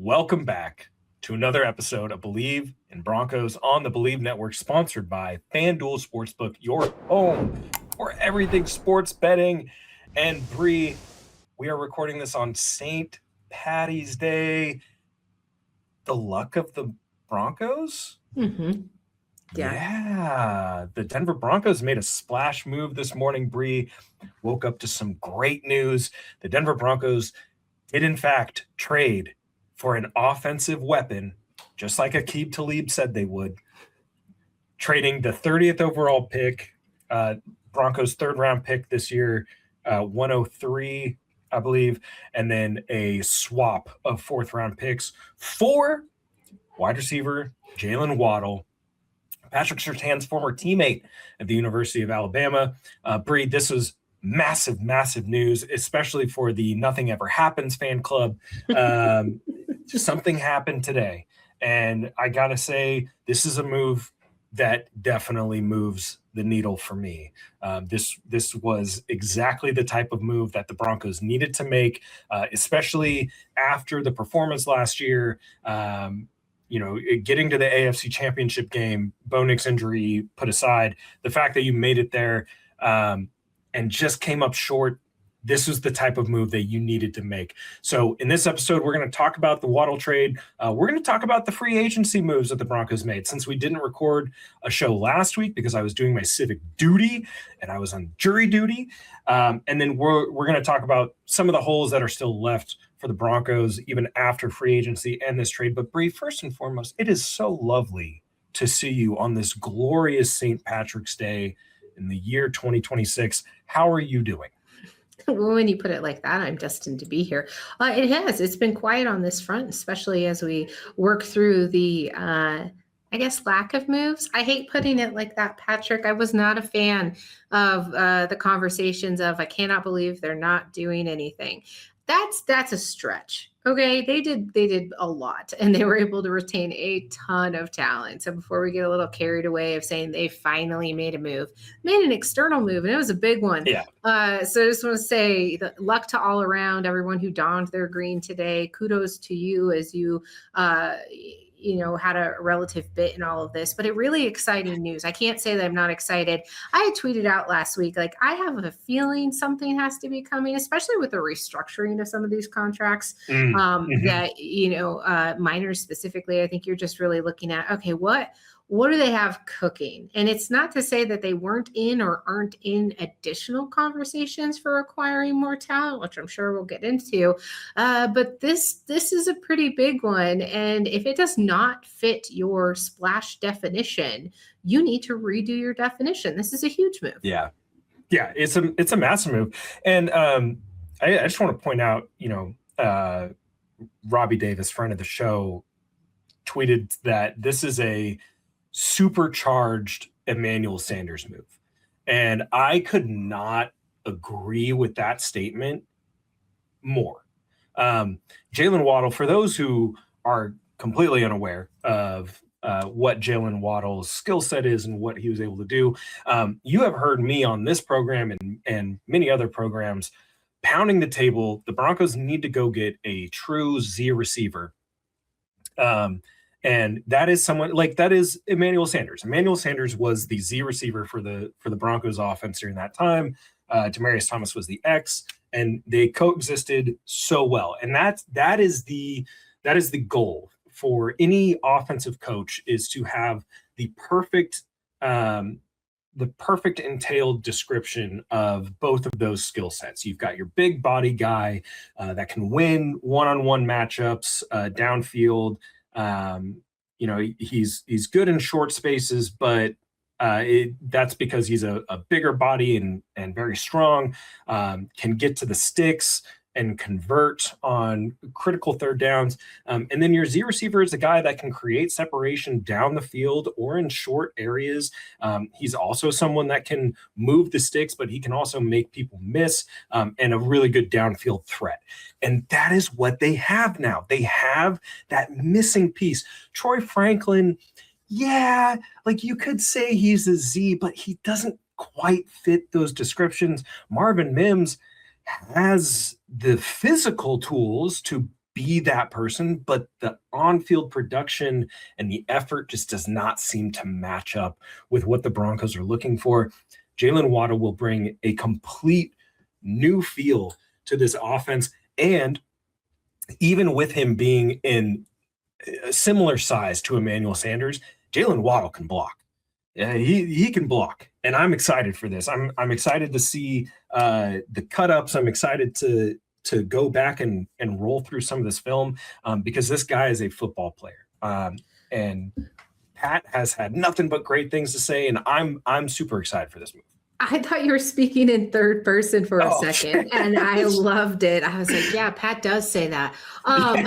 Welcome back to another episode of Believe in Broncos on the Believe Network, sponsored by FanDuel Sportsbook, your home for everything sports betting. And Bri, we are recording this on St. Patty's Day. The luck of the Broncos? Mm-hmm. Yeah. The Denver Broncos made a splash move this morning. Bri woke up to some great news. The Denver Broncos did, in fact, trade for an offensive weapon, just like Aqib Talib said they would, trading the 30th overall pick, Broncos' third-round pick this year, 103, I believe, and then a swap of fourth-round picks for wide receiver Jaylen Waddle, Patrick Surtain's former teammate at the University of Alabama. Bri, this was massive, massive news, especially for the Nothing Ever Happens fan club. Something happened today, and I gotta say, this is a move that definitely moves the needle for me. This was exactly the type of move that the Broncos needed to make, especially after the performance last year. Getting to the AFC Championship game, Bo Nix injury put aside, the fact that you made it there and just came up short, this was the type of move that you needed to make. So in this episode, we're going to talk about the Waddle trade. We're going to talk about the free agency moves that the Broncos made. Since we didn't record a show last week because I was doing my civic duty and I was on jury duty. And then we're going to talk about some of the holes that are still left for the Broncos, even after free agency and this trade. But Bri, first and foremost, it is so lovely to see you on this glorious St. Patrick's Day in the year 2026. How are you doing? Well, when you put it like that, I'm destined to be here. It's been quiet on this front, especially as we work through the, lack of moves. I hate putting it like that, Patrick. I was not a fan of the conversations of, I cannot believe they're not doing anything. That's a stretch. Okay, they did a lot, and they were able to retain a ton of talent. So before we get a little carried away of saying they finally made an external move, and it was a big one. Yeah. So I just want to say luck to all around, everyone who donned their green today. Kudos to you as you had a relative bit in all of this, but it really exciting news. I can't say that I'm not excited. I had tweeted out last week, I have a feeling something has to be coming, especially with the restructuring of some of these contracts that, minors specifically. I think you're just really looking at, okay, what do they have cooking? And it's not to say that they weren't in or aren't in additional conversations for acquiring more talent, which I'm sure we'll get into. But this is a pretty big one. And if it does not fit your splash definition, you need to redo your definition. This is a huge move. Yeah, it's a massive move. And I just want to point out, Robbie Davis, friend of the show, tweeted that this is a supercharged Emmanuel Sanders move. And I could not agree with that statement more. Jaylen Waddle, for those who are completely unaware of what Jaylen Waddle's skill set is and what he was able to do, you have heard me on this program and many other programs pounding the table. The Broncos need to go get a true Z receiver. And that is that is Emmanuel Sanders. Emmanuel Sanders was the Z receiver for the Broncos offense during that time. Demaryius Thomas was the X, and they coexisted so well. And that is the goal for any offensive coach, is to have the perfect entailed description of both of those skill sets. You've got your big body guy that can win one-on-one matchups downfield. He's good in short spaces, but that's because he's a bigger body and very strong, can get to the sticks and convert on critical third downs. And then your Z receiver is a guy that can create separation down the field or in short areas. He's also someone that can move the sticks, but he can also make people miss, and a really good downfield threat. And that is what they have now. They have that missing piece. Troy Franklin, yeah, you could say he's a Z, but he doesn't quite fit those descriptions. Marvin Mims has the physical tools to be that person, but the on-field production and the effort just does not seem to match up with what the Broncos are looking for. Jaylen Waddle will bring a complete new feel to this offense, and even with him being in a similar size to Emmanuel Sanders, Jaylen Waddle can block. He can block, and I'm excited for this. I'm excited to see the cut ups. I'm excited to go back and roll through some of this film because this guy is a football player, and Pat has had nothing but great things to say, and I'm super excited for this movie. I thought you were speaking in third person for a second, and I loved it. I was like, yeah, Pat does say that. I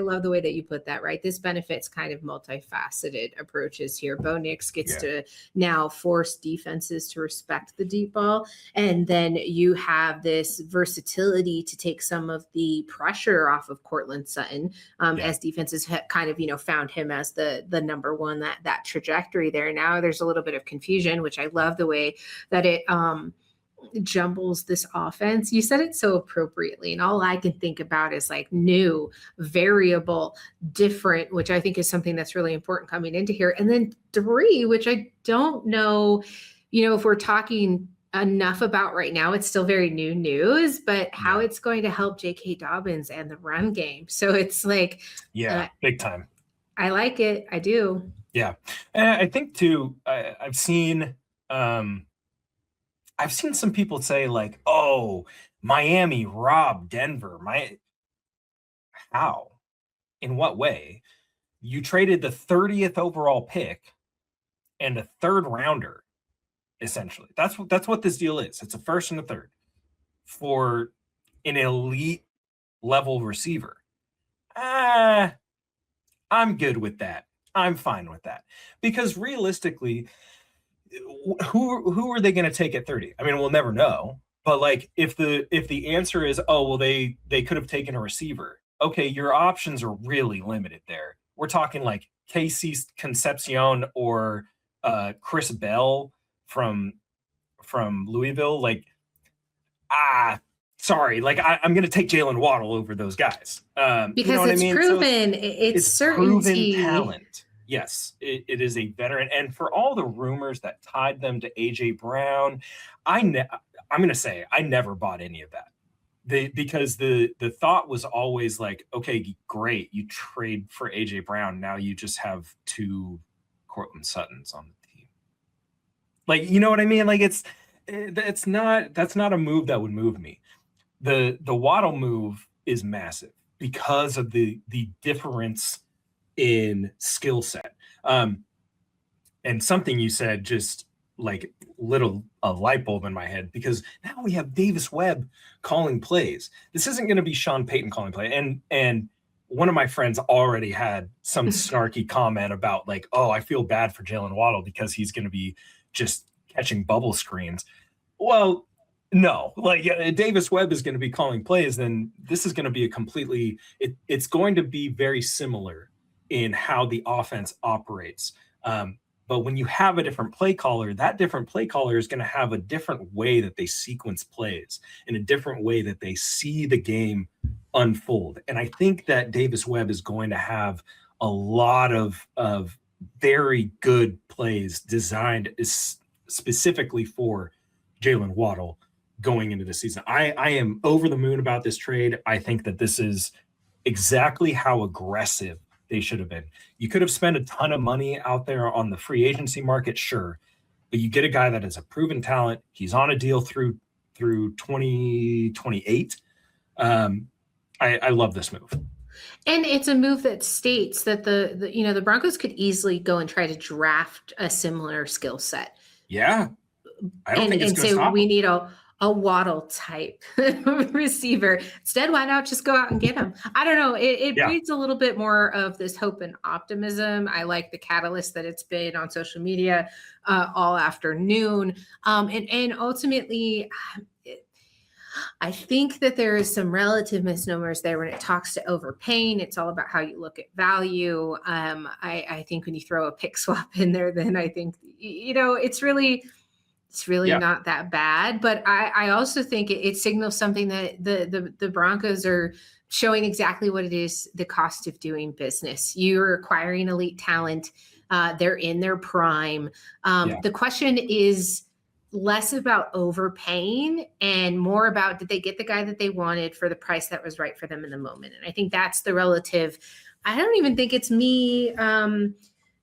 love the way that you put that, right? This benefits kind of multifaceted approaches here. Bo Nix gets to now force defenses to respect the deep ball. And then you have this versatility to take some of the pressure off of Cortland Sutton as defenses kind of, found him as the number one, that trajectory there. Now there's a little bit of confusion, which I love the way that it jumbles this offense. You said it so appropriately, and all I can think about is like new, variable, different, which I think is something that's really important coming into here. And then 3, which I don't know, if we're talking enough about right now, it's still very new news, but how it's going to help J.K. Dobbins and the run game. So it's like, big time. I like it. I do. Yeah. And I think too, I've seen some people say like, oh, Miami robbed Denver. How? In what way? You traded the 30th overall pick and a third rounder, essentially. That's what this deal is. It's a first and a third for an elite level receiver. I'm good with that. I'm fine with that, because realistically, who are they going to take at 30? I mean, we'll never know. But like, if the answer is, oh well, they could have taken a receiver. Okay, your options are really limited there. We're talking like Casey Concepcion or Chris Bell from Louisville. Like, sorry, like I'm going to take Jaylen Waddle over those guys because it's proven. So it's certainty. Proven talent. Yes, it is a veteran, and for all the rumors that tied them to AJ Brown, I'm going to say I never bought any of that. Because the thought was always like, okay, great, you trade for AJ Brown, now you just have 2 Cortland Suttons on the team. Like, you know what I mean? Like that's not a move that would move me. The Waddle move is massive because of the difference in skill set. And something you said just like a light bulb in my head, because now we have Davis Webb calling plays. This isn't going to be Sean Payton calling play. And one of my friends already had some snarky comment about like, oh, I feel bad for Jaylen Waddle because he's going to be just catching bubble screens. Well, no, like Davis Webb is going to be calling plays, then this is going to be it's going to be very similar in how the offense operates. But when you have a different play caller, that different play caller is going to have a different way that they sequence plays, and a different way that they see the game unfold. And I think that Davis Webb is going to have a lot of very good plays designed specifically for Jaylen Waddle going into the season. I am over the moon about this trade. I think that this is exactly how aggressive they should have been. You could have spent a ton of money out there on the free agency market, sure, but you get a guy that is a proven talent. He's on a deal through 2028. I love this move. And it's a move that states that the Broncos could easily go and try to draft a similar skill set. Yeah. I don't think it's going to stop. We need a Waddle type receiver. Instead, why not just go out and get him? I don't know. It breeds a little bit more of this hope and optimism. I like the catalyst that it's been on social media all afternoon. And ultimately, I think that there is some relative misnomers there when it talks to overpaying. It's all about how you look at value. I think when you throw a pick swap in there, then I think, it's really It's really not that bad. But I also think it signals something that the Broncos are showing exactly what it is, the cost of doing business. You're acquiring elite talent. They're in their prime. The question is less about overpaying and more about, did they get the guy that they wanted for the price that was right for them in the moment? And I think that's the relative. I don't even think it's me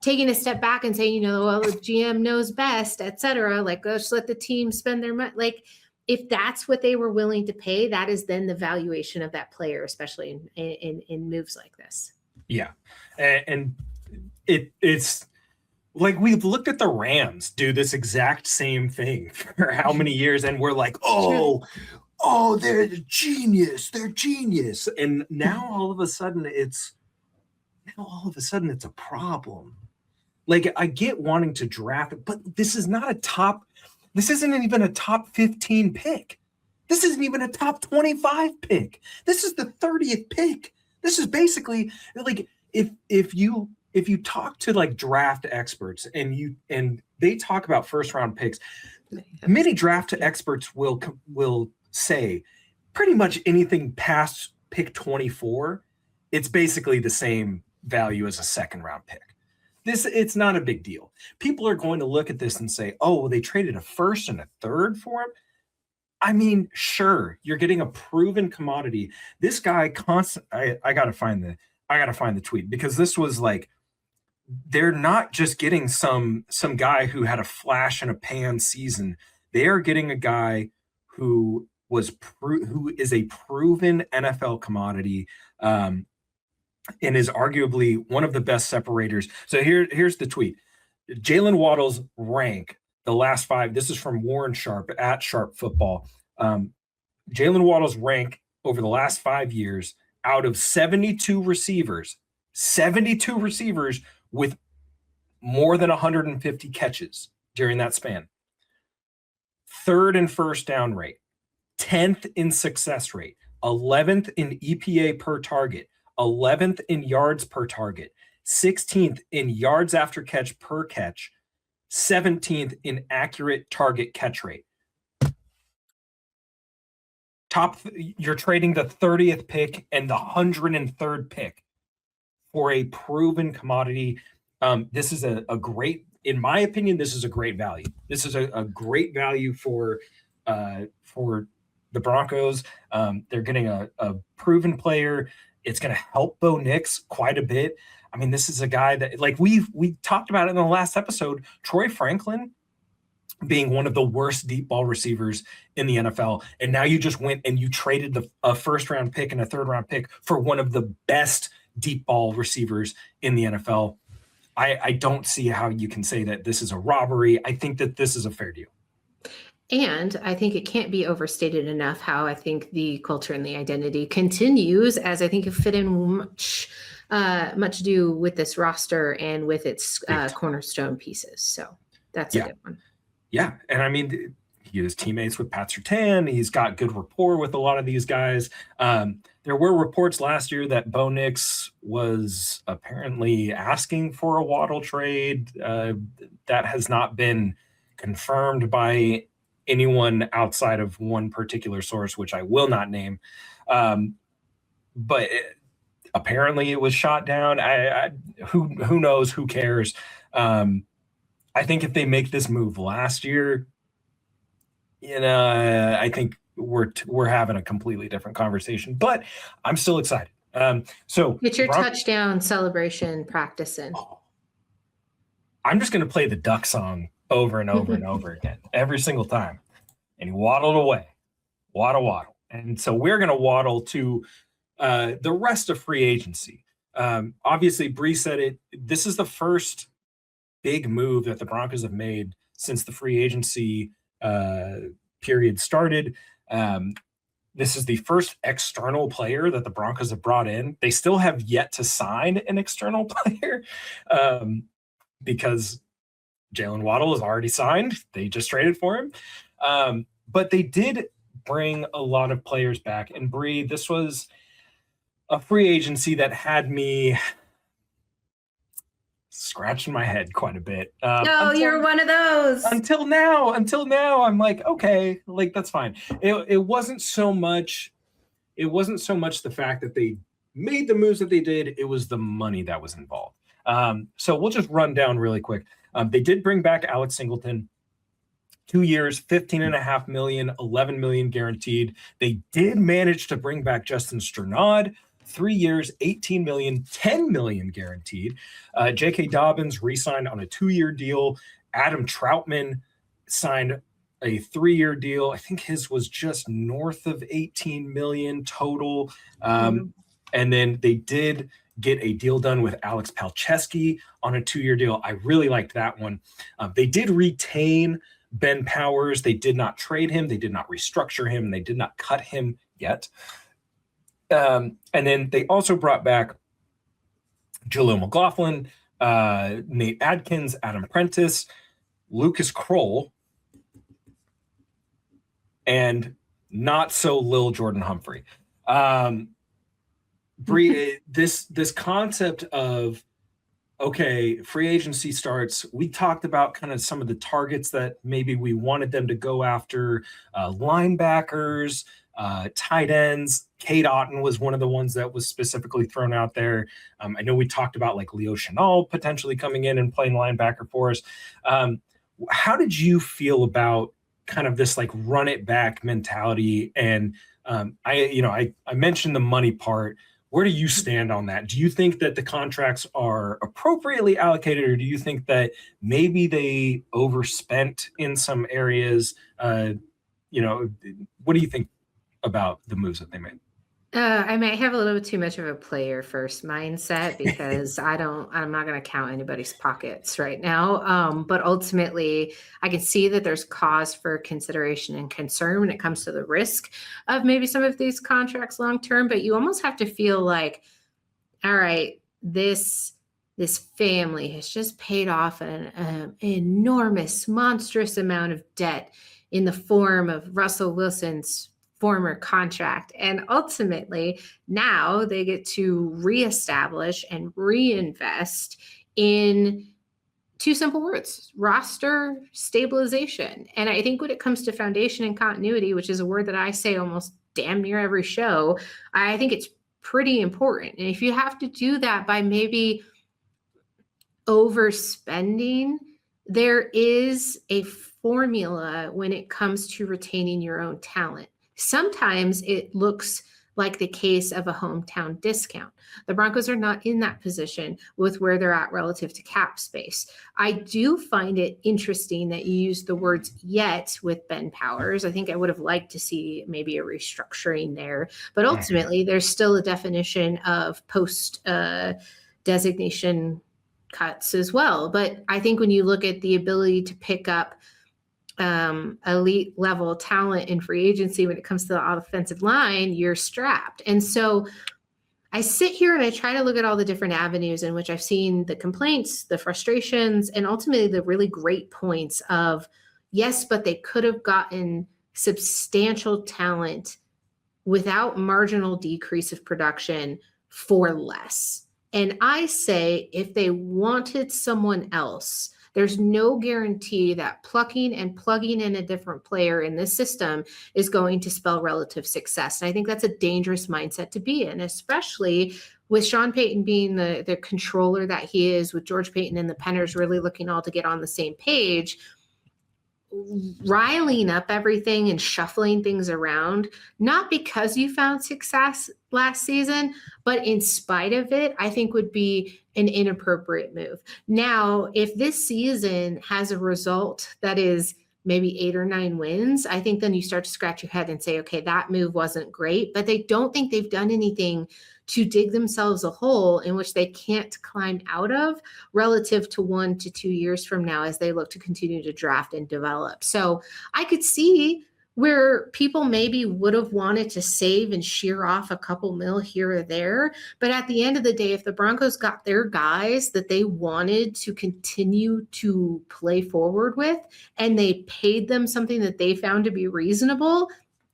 taking a step back and saying, well, the GM knows best, et cetera. Like, let's let the team spend their money. Like, if that's what they were willing to pay, that is then the valuation of that player, especially in moves like this. Yeah. And it's like, we've looked at the Rams do this exact same thing for how many years, and we're like, oh, they're genius. They're genius. And now all of a sudden it's a problem. Like, I get wanting to draft it, but this isn't even a top 15 pick. This isn't even a top 25 pick. This is the 30th pick. This is basically like, if you talk to like draft experts and they talk about first round picks, many draft experts will say pretty much anything past pick 24, it's basically the same value as a second round pick. It's not a big deal. People are going to look at this and say, oh, well, they traded a first and a third for him. I mean, sure, you're getting a proven commodity. This guy I gotta find the tweet, because this was like, they're not just getting some guy who had a flash in a pan season. They are getting a guy who is a proven NFL commodity, and is arguably one of the best separators. So here's the tweet. Jaylen Waddle's rank, the last 5, this is from Warren Sharp at Sharp Football. Jaylen Waddle's rank over the last 5 years, out of 72 receivers with more than 150 catches during that span. 3rd in first down rate, 10th in success rate, 11th in EPA per target, 11th in yards per target, 16th in yards after catch per catch, 17th in accurate target catch rate. You're trading the 30th pick and the 103rd pick for a proven commodity. This is a great, in my opinion, this is a great value. This is a great value for the Broncos. They're getting a proven player. It's going to help Bo Nix quite a bit. I mean, this is a guy that, like, we talked about it in the last episode, Troy Franklin being one of the worst deep ball receivers in the NFL. And now you just went and you traded a first round pick and a third round pick for one of the best deep ball receivers in the NFL. I don't see how you can say that this is a robbery. I think that this is a fair deal. And I think it can't be overstated enough how I think the culture and the identity continues, as I think it fit in much do with this roster and with its cornerstone pieces. So that's a good one. Yeah. And I mean, he is teammates with Pat Surtain. He's got good rapport with a lot of these guys. There were reports last year that Bo Nix was apparently asking for a Waddle trade. That has not been confirmed by anyone outside of one particular source, which I will not name. But apparently it was shot down. Who knows? Who cares? I think if they make this move last year, I think we're having a completely different conversation. But I'm still excited. So get your touchdown celebration practicing. I'm just going to play the Duck song over and over and over again every single time. And he waddled away. Waddle. And so we're going to waddle to the rest of free agency. Obviously, Bri said it. This is the first big move that the Broncos have made since the free agency period started. This is the first external player that the Broncos have brought in. They still have yet to sign an external player because Jaylen Waddle is already signed. They just traded for him. But they did bring a lot of players back. And Bri, this was a free agency that had me scratching my head quite a bit. No, you're one of those. Until now, I'm like, okay, like that's fine. It wasn't so much the fact that they made the moves that they did. It was the money that was involved. So we'll just run down really quick. They did bring back Alex Singleton. 2 years, $15.5 million, $11 million guaranteed. They did manage to bring back Justin Strnad, 3 years, $18 million, $10 million guaranteed. J.K. Dobbins re-signed on a 2-year deal. Adam Troutman signed a 3-year deal. I think his was just north of 18 million total. And then they did get a deal done with Alex Palczewski on a 2-year deal. I really liked that one. They did retain Ben Powers. They did not trade him. They did not restructure him. And they did not cut him yet. And then they also brought back Jaleel McLaughlin, Nate Adkins, Adam Prentice, Lucas Kroll, and not so Lil Jordan Humphrey. Bri, this concept of, okay, free agency starts. We talked about kind of some of the targets that maybe we wanted them to go after, linebackers, tight ends. Cade Otton was one of the ones that was specifically thrown out there. I know we talked about like Leo Chenal potentially coming in and playing linebacker for us. How did you feel about kind of this like run it back mentality? And I mentioned the money part. Where do you stand on that? Do you think that the contracts are appropriately allocated, or do you think that maybe they overspent in some areas? What do you think about the moves that they made? I might have a little bit too much of a player first mindset because I'm not going to count anybody's pockets right now. But ultimately, I can see that there's cause for consideration and concern when it comes to the risk of maybe some of these contracts long term. But you almost have to feel like, all right, this family has just paid off an enormous, monstrous amount of debt in the form of Russell Wilson's former contract. And ultimately, now they get to reestablish and reinvest in 2 simple words: roster stabilization. And I think when it comes to foundation and continuity, which is a word that I say almost damn near every show, I think it's pretty important. And if you have to do that by maybe overspending, there is a formula when it comes to retaining your own talent. Sometimes it looks like the case of a hometown discount. The Broncos are not in that position with where they're at relative to cap space. I do find it interesting that you use the words yet with Ben Powers. I think I would have liked to see maybe a restructuring there, but ultimately there's still a definition of post designation cuts as well. But I think when you look at the ability to pick up elite level talent in free agency when it comes to the offensive line, you're strapped. And so I sit here and I try to look at all the different avenues in which I've seen the complaints, the frustrations, and ultimately the really great points of, yes, but they could have gotten substantial talent without marginal decrease of production for less. And I say, if they wanted someone else, there's no guarantee that plucking and plugging in a different player in this system is going to spell relative success. And I think that's a dangerous mindset to be in, especially with Sean Payton being the controller that he is, with George Payton and the Penners really looking all to get on the same page. Riling up everything and shuffling things around, not because you found success last season, but in spite of it, I think would be an inappropriate move. Now, if this season has a result that is maybe 8 or 9 wins, I think then you start to scratch your head and say, okay, that move wasn't great, but they don't think they've done anything to dig themselves a hole in which they can't climb out of relative to 1 to 2 years from now as they look to continue to draft and develop. So I could see where people maybe would have wanted to save and shear off a couple mil here or there. But at the end of the day, if the Broncos got their guys that they wanted to continue to play forward with, and they paid them something that they found to be reasonable,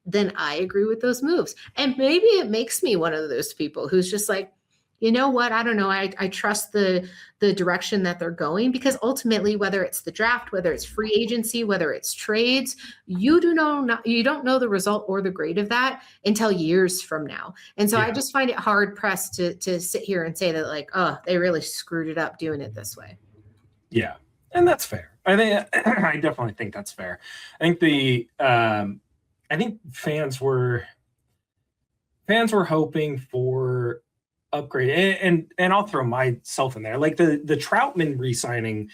then I agree with those moves. And maybe it makes me one of those people who's just like, you know what? I don't know. I trust the direction that they're going, because ultimately, whether it's the draft, whether it's free agency, whether it's trades, you don't know the result or the grade of that until years from now. And so I just find it hard pressed to sit here and say that, like, oh, they really screwed it up doing it this way. Yeah, and that's fair. I definitely think that's fair. I think fans were hoping for upgrade, and I'll throw myself in there. Like the Troutman re-signing.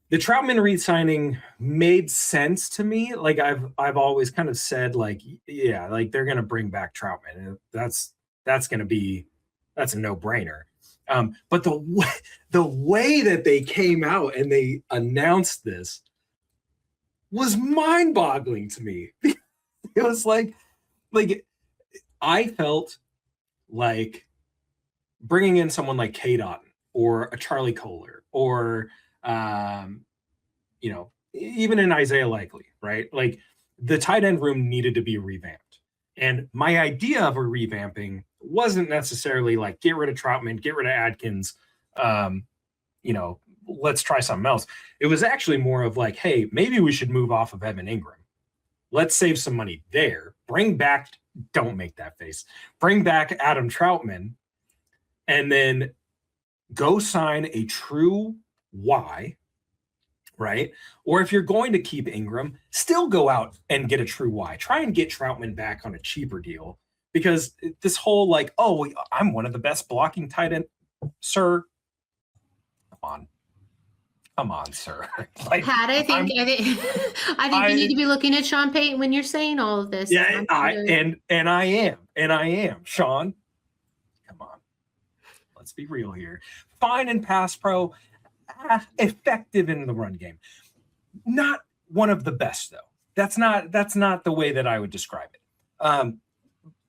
The Troutman re-signing made sense to me. Like I've always kind of said, like, yeah, like they're gonna bring back Troutman. That's a no-brainer. But the way that they came out and they announced this was mind-boggling to me. It was like I felt like bringing in someone like K. Dotton or a Charlie Kohler or even an Isaiah Likely, right? Like the tight end room needed to be revamped. And my idea of a revamping wasn't necessarily like get rid of Troutman, get rid of Adkins, let's try something else. It was actually more of like, hey, maybe we should move off of Evan Ingram. Let's save some money there. Bring back, don't make that face. Bring back Adam Troutman, and then go sign a true Y, right? Or if you're going to keep Ingram, still go out and get a true Y. Try and get Troutman back on a cheaper deal, because this whole like, oh, I'm one of the best blocking tight end, sir. Come on, sir. Like, Pat, I think you need to be looking at Sean Payton when you're saying all of this. Yeah, I am. Sean, come on. Let's be real here. Fine in pass pro, effective in the run game. Not one of the best, though. That's not the way that I would describe it.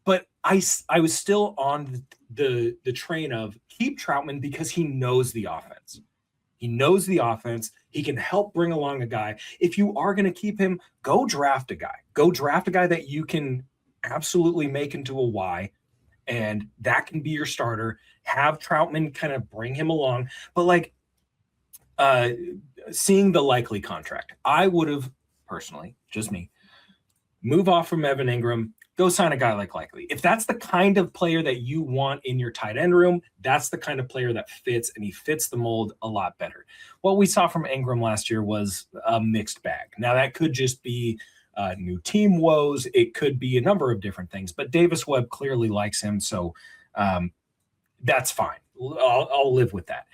But I was still on the train of keep Troutman because he knows the offense. He knows the offense. He can help bring along a guy. If you are going to keep him, go draft a guy. Go draft a guy that you can absolutely make into a Y, and that can be your starter. Have Troutman kind of bring him along. But like seeing the Likely contract, I would have personally, just me, move off from Evan Ingram, go sign a guy like Likely. If that's the kind of player that you want in your tight end room, that's the kind of player that fits, and he fits the mold a lot better. What we saw from Ingram last year was a mixed bag. Now, that could just be new team woes. It could be a number of different things, but Davis Webb clearly likes him, so that's fine. I'll live with that.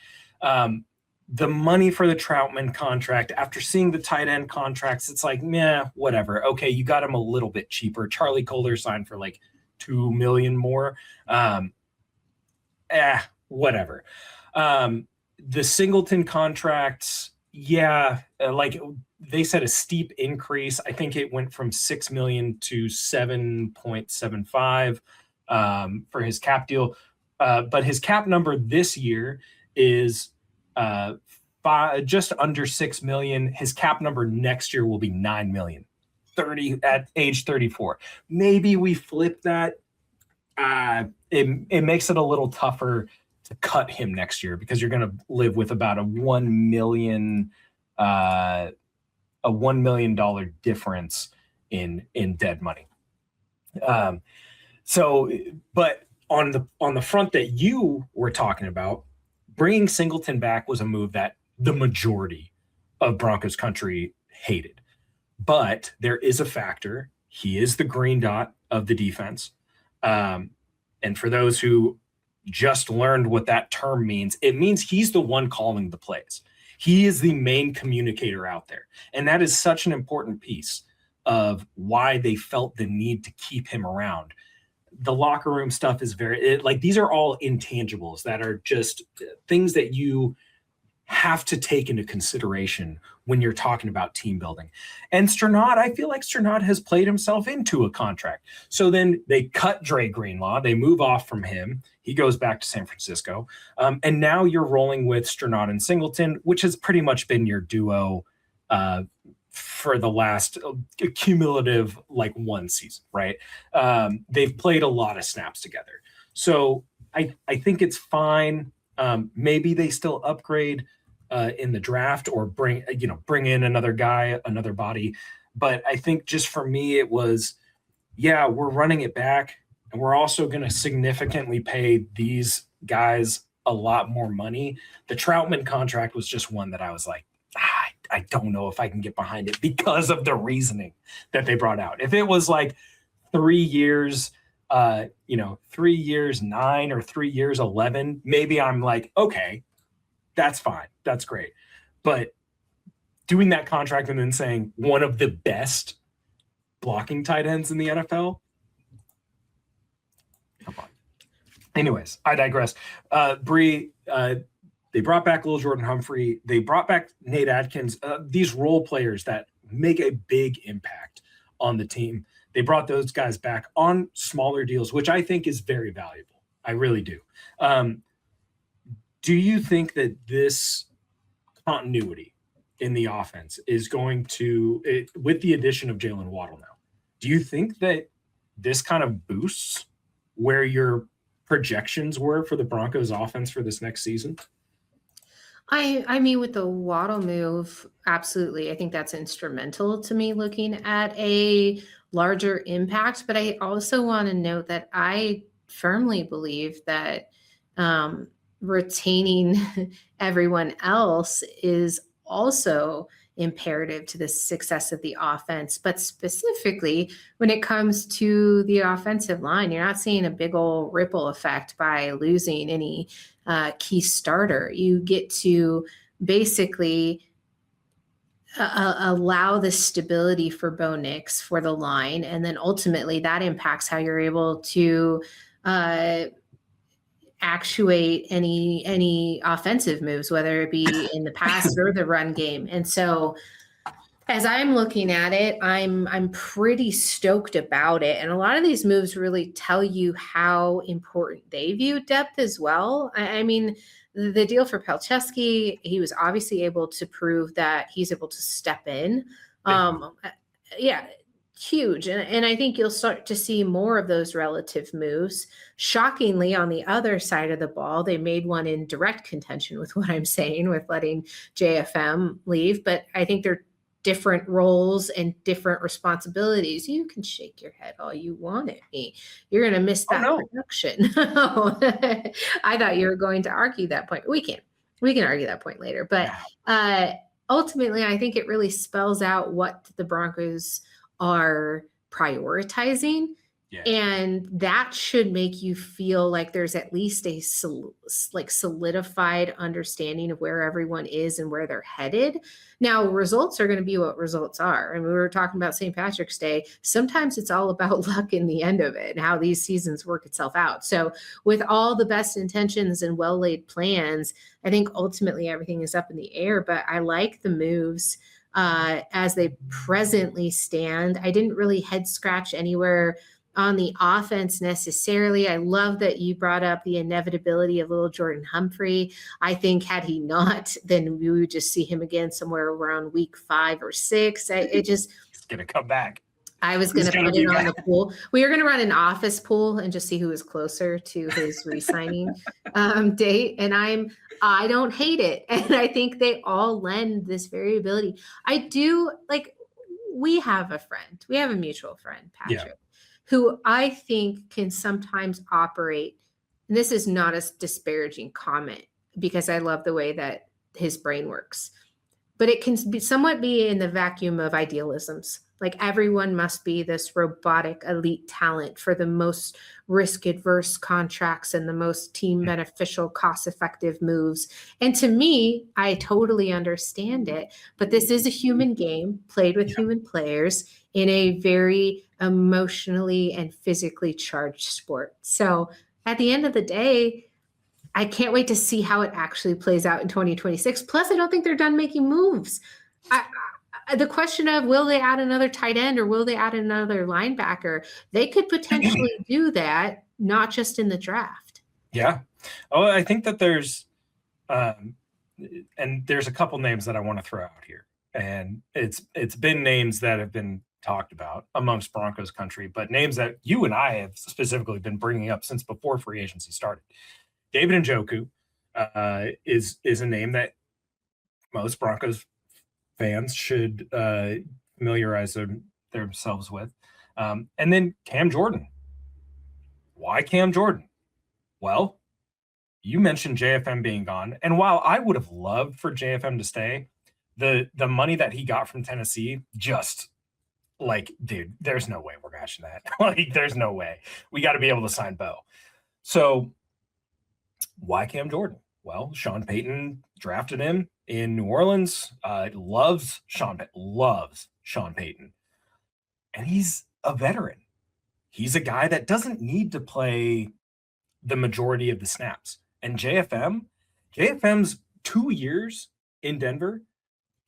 The money for the Troutman contract, after seeing the tight end contracts, it's like, meh, whatever. Okay, you got him a little bit cheaper. Charlie Kohler signed for like $2 million more. Whatever. The Singleton contracts, like they said, a steep increase. I think it went from $6 million to 7.75 for his cap deal. But his cap number this year is just under $6 million. His cap number next year will be $9 million. 30 at age 34. Maybe we flip that. It makes it a little tougher to cut him next year, because you're going to live with about a $1 million difference in dead money. But on the front that you were talking about, bringing Singleton back was a move that the majority of Broncos country hated. But there is a factor. He is the green dot of the defense. And for those who just learned what that term means, it means he's the one calling the plays. He is the main communicator out there. And that is such an important piece of why they felt the need to keep him around. The locker room stuff is these are all intangibles that are just things that you have to take into consideration when you're talking about team building. And Strnad, I feel like Strnad has played himself into a contract. So then they cut Dre Greenlaw. They move off from him. He goes back to San Francisco. And now you're rolling with Strnad and Singleton, which has pretty much been your duo for the last cumulative, like, one season, right? They've played a lot of snaps together. So I think it's fine. Maybe they still upgrade in the draft or bring in another guy, another body. But I think just for me, it was, yeah, we're running it back, and we're also going to significantly pay these guys a lot more money. The Troutman contract was just one that I was like, I don't know if I can get behind it because of the reasoning that they brought out. If it was like 3 years, 3 years 9 or 3 years 11, maybe I'm like, okay, that's fine, that's great. But doing that contract and then saying one of the best blocking tight ends in the NFL, come on. Anyways, I digress. Bri, they brought back Lil Jordan Humphrey. They brought back Nate Adkins. These role players that make a big impact on the team. They brought those guys back on smaller deals, which I think is very valuable. I really do. Do you think that this continuity in the offense is going to, with the addition of Jaylen Waddle now, do you think that this kind of boosts where your projections were for the Broncos offense for this next season? I mean, with the Waddle move, absolutely. I think that's instrumental to me looking at a larger impact. But I also want to note that I firmly believe that retaining everyone else is also imperative to the success of the offense. But specifically, when it comes to the offensive line, you're not seeing a big old ripple effect by losing any key starter. You get to basically allow the stability for Bo Nix for the line, and then ultimately that impacts how you're able to actuate any offensive moves, whether it be in the pass or the run game. And so as I'm looking at it, I'm pretty stoked about it. And a lot of these moves really tell you how important they view depth as well. I mean, the deal for Palczewski, he was obviously able to prove that he's able to step in. Yeah, huge. And I think you'll start to see more of those relative moves. Shockingly, on the other side of the ball, they made one in direct contention with what I'm saying, with letting JFM leave. But I think they're different roles and different responsibilities. You can shake your head all you want at me. You're going to miss that production. I thought you were going to argue that point. We can argue that point later. But ultimately, I think it really spells out what the Broncos are prioritizing. Yeah. And that should make you feel like there's at least a solidified understanding of where everyone is and where they're headed. Now, results are going to be what results are. And we were talking about St. Patrick's Day. Sometimes it's all about luck in the end of it and how these seasons work itself out. So with all the best intentions and well-laid plans, I think ultimately everything is up in the air. But I like the moves as they presently stand. I didn't really head scratch anywhere on the offense necessarily. I love that you brought up the inevitability of little Jordan Humphrey. I think had he not, then we would just see him again somewhere around week 5 or 6. He's going to come back. I was going to put it on the pool. We were going to run an office pool and just see who was closer to his re-signing date. And I don't hate it. And I think they all lend this variability. I do, like, we have a mutual friend, Patrick, who I think can sometimes operate, and this is not a disparaging comment because I love the way that his brain works, but it can somewhat be in the vacuum of idealisms. Like everyone must be this robotic elite talent for the most risk-adverse contracts and the most team beneficial, cost-effective moves. And to me, I totally understand it, but this is a human game played with human players in a very emotionally and physically charged sport. So at the end of the day, I can't wait to see how it actually plays out in 2026. Plus, I don't think they're done making moves. The question of will they add another tight end or will they add another linebacker? They could potentially do that, not just in the draft. Yeah. Oh, I think that there's a couple names that I want to throw out here. And it's been names that have been talked about amongst Broncos country, but names that you and I have specifically been bringing up since before free agency started. David Njoku is a name that most Broncos fans should familiarize themselves with. And then Cam Jordan. Why Cam Jordan? Well, you mentioned JFM being gone. And while I would have loved for JFM to stay, the money that he got from Tennessee just like, dude, there's no way we're matching that. Like, there's no way. We got to be able to sign Bo. So why Cam Jordan? Well, Sean Payton drafted him in New Orleans. Loves Sean Payton. And he's a veteran. He's a guy that doesn't need to play the majority of the snaps. And JFM's 2 years in Denver,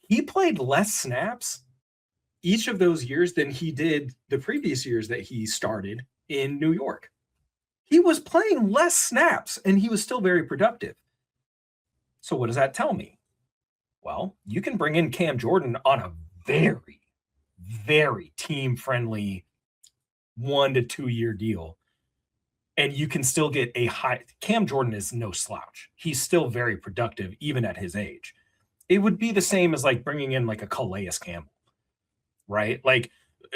he played less snaps each of those years than he did the previous years that he started in New York. He was playing less snaps and he was still very productive. So what does that tell me? Well, you can bring in Cam Jordan on a very, very team-friendly 1 to 2 year deal, and you can still get a high. Cam Jordan is no slouch. He's still very productive even at his age. It would be the same as like bringing in like a Calais Campbell, right? Like,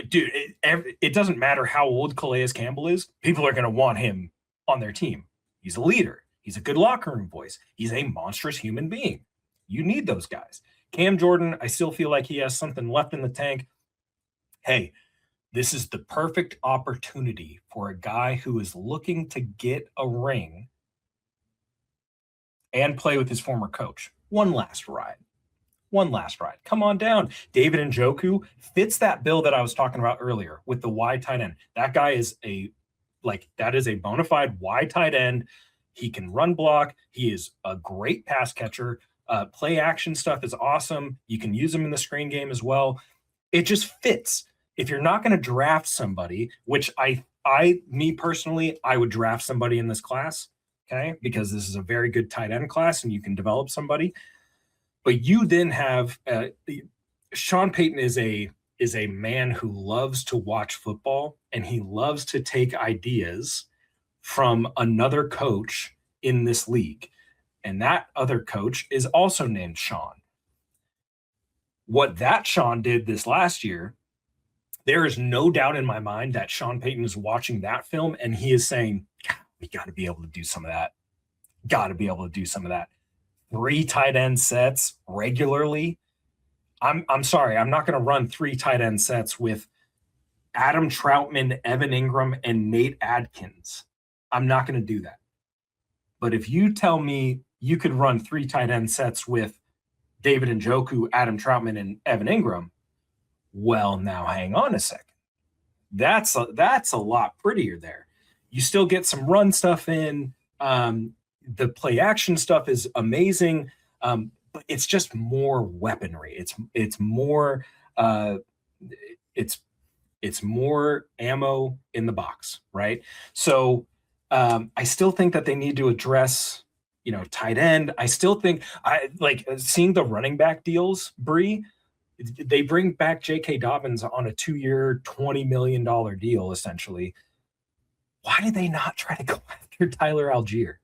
dude, it doesn't matter how old Calais Campbell is. People are going to want him on their team. He's a leader. He's a good locker room voice. He's a monstrous human being. You need those guys. Cam Jordan, I still feel like he has something left in the tank. Hey, this is the perfect opportunity for a guy who is looking to get a ring and play with his former coach. One last ride. Come on down. David Njoku fits that bill that I was talking about earlier with the wide tight end. That guy is a bona fide wide tight end. He can run block. He is a great pass catcher. Play action stuff is awesome. You can use him in the screen game as well. It just fits. If you're not going to draft somebody, which me personally, I would draft somebody in this class, okay, because this is a very good tight end class and you can develop somebody. But you then have Sean Payton is a man who loves to watch football and he loves to take ideas from another coach in this league. And that other coach is also named Sean. What that Sean did this last year, there is no doubt in my mind that Sean Payton is watching that film and he is saying, we got to be able to do some of that. 3 tight end sets regularly. I'm sorry, I'm not going to run 3 tight end sets with Adam Troutman, Evan Ingram, and Nate Adkins. I'm not going to do that. But if you tell me you could run 3 tight end sets with David Njoku, Adam Troutman, and Evan Ingram, well, now hang on a second. That's a lot prettier there. You still get some run stuff in. The play action stuff is amazing, but it's just more weaponry. It's more ammo in the box, right? So I still think that they need to address, tight end. I still think I like seeing the running back deals, Bri. They bring back J.K. Dobbins on a 2-year, $20 million deal, essentially. Why did they not try to go after Tyler Algier?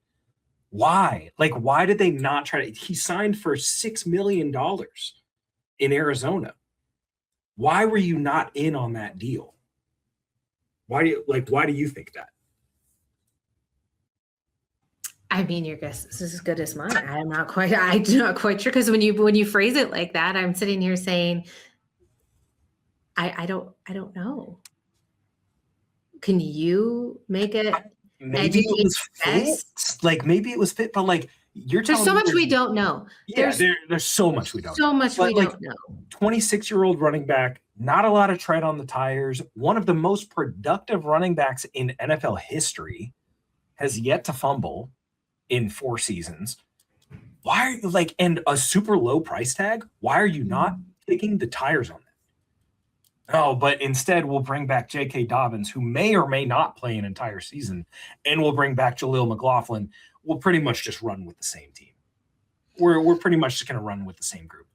Why? Like, why did they not try to? He signed for $6 million in Arizona. Why were you not in on that deal? Why do you think that? I mean, your guess is as good as mine. I'm not quite sure because when you phrase it like that, I'm sitting here saying, I don't know. Can you make it? Maybe it was fit. Like maybe it was fit, but like there's so much we don't know. Yeah, there's so much we don't. So much we don't know. 26-year-old running back, not a lot of tread on the tires. One of the most productive running backs in NFL history has yet to fumble in 4 seasons. Why are you and a super low price tag? Why are you not taking the tires on that? Oh, but instead we'll bring back J.K. Dobbins, who may or may not play an entire season, and we'll bring back Jaleel McLaughlin. We'll pretty much just run with the same team. We're pretty much just going to run with the same group.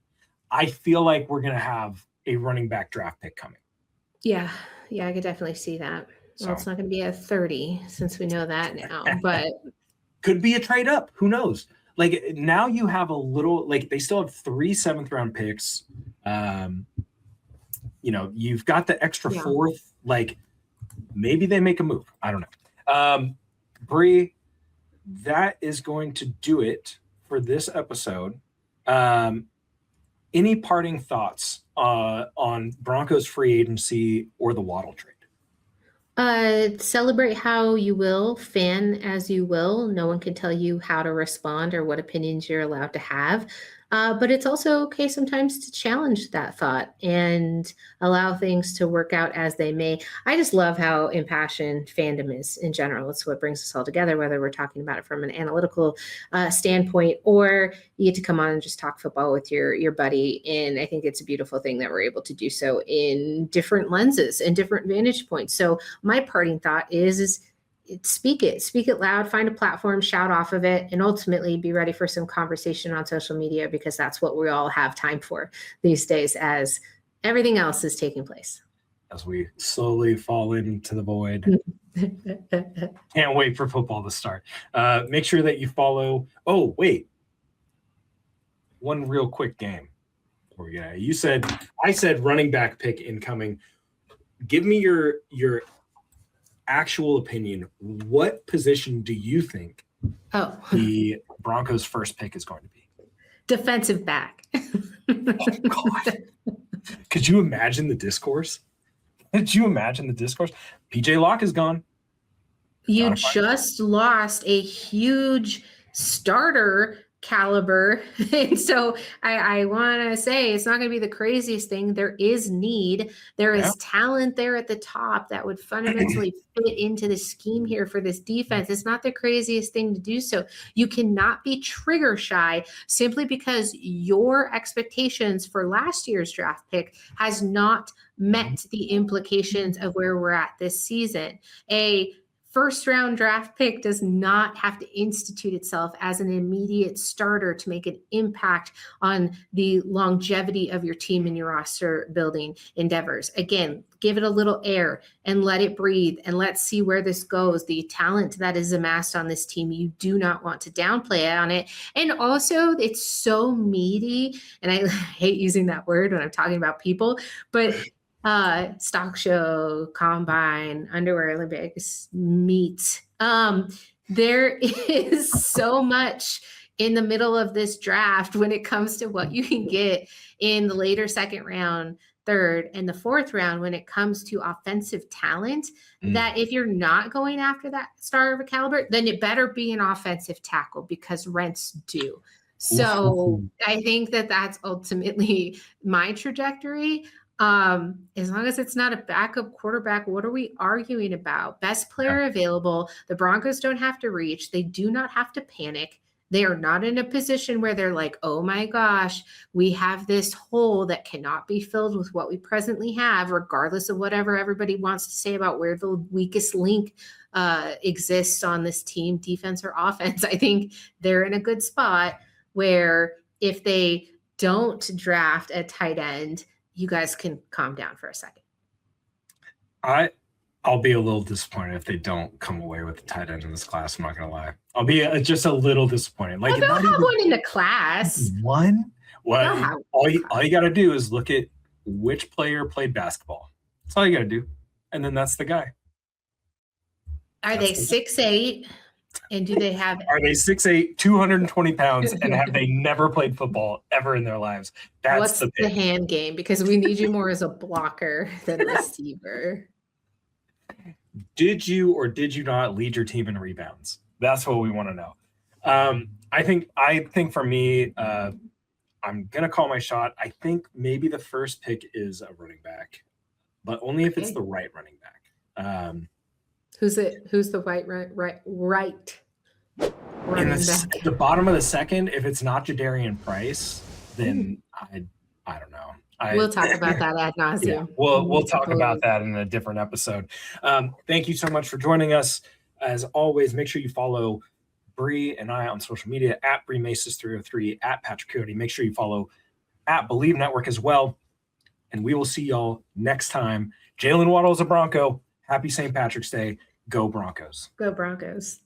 I feel like we're going to have a running back draft pick coming. Yeah. Yeah, I could definitely see that. Well, So it's not going to be at 30 since we know that now, but could be a trade up. Who knows? Like now you have a little, like they still have 3 7th-round picks. You've got the extra yeah. 4th. Like maybe they make a move. I don't know. Bri, that is going to do it for this episode. Any parting thoughts on Broncos free agency or the Waddle trade? Celebrate how you will, fan as you will. No one can tell you how to respond or what opinions you're allowed to have. But it's also okay sometimes to challenge that thought and allow things to work out as they may. I just love how impassioned fandom is in general. It's what brings us all together, whether we're talking about it from an analytical standpoint or you get to come on and just talk football with your buddy. And I think it's a beautiful thing that we're able to do so in different lenses and different vantage points. So my parting thought is speak it loud, find a platform, shout off of it, and ultimately be ready for some conversation on social media because that's what we all have time for these days as everything else is taking place. As we slowly fall into the void. Can't wait for football to start. Make sure that you follow. Oh, wait. One real quick game. I said running back pick incoming. Give me your actual opinion. What position do you think the Broncos' first pick is going to be? Defensive back. Oh, God. Could you imagine the discourse? PJ Locke is gone. You just lost a huge starter caliber. And so I want to say it's not going to be the craziest thing. There is need. There is talent there at the top that would fundamentally fit into the scheme here for this defense. It's not the craziest thing to do so. You cannot be trigger shy simply because your expectations for last year's draft pick has not met the implications of where we're at this season. A first round draft pick does not have to institute itself as an immediate starter to make an impact on the longevity of your team and your roster building endeavors. Again, give it a little air and let it breathe and let's see where this goes. The talent that is amassed on this team, you do not want to downplay on it. And also it's so meaty, and I hate using that word when I'm talking about people, but stock show, combine, underwear Olympics, meet. There is so much in the middle of this draft when it comes to what you can get in the later second round, third, and the fourth round when it comes to offensive talent, that if you're not going after that star of a caliber, then it better be an offensive tackle because rents do. So I think that that's ultimately my trajectory. As long as it's not a backup quarterback, what are we arguing about? Best player available. The Broncos don't have to reach. They do not have to panic. They are not in a position where they're like, oh my gosh, we have this hole that cannot be filled with what we presently have, regardless of whatever everybody wants to say about where the weakest link exists on this team, defense or offense. I think they're in a good spot where if they don't draft a tight end, you guys can calm down for a second. I'll be a little disappointed if they don't come away with the tight end in this class. I'm not going to lie. I'll be just a little disappointed. Like, they'll have one in the class. One? Well, all you got to do is look at which player played basketball. That's all you got to do. And then that's the guy. Are they 6'8"? And do they have? Are they 6'8", 220 pounds, and have they never played football ever in their lives? What's the hand game? Because we need you more as a blocker than a receiver. Did you or did you not lead your team in rebounds? That's what we want to know. I think for me, I'm gonna call my shot. I think maybe the first pick is a running back, but only if it's the right running back. Who's the right at the bottom of the second? If it's not Jadarian Price, then I don't know. We'll talk about that ad nauseum. Yeah, we'll talk about that in a different episode. Thank you so much for joining us. As always, make sure you follow Bri and I on social media at BriMaces303, at Patrick Coyote. Make sure you follow at Believe Network as well. and we will see y'all next time. Jaylen Waddle is a Bronco. Happy St. Patrick's Day. Go Broncos. Go Broncos.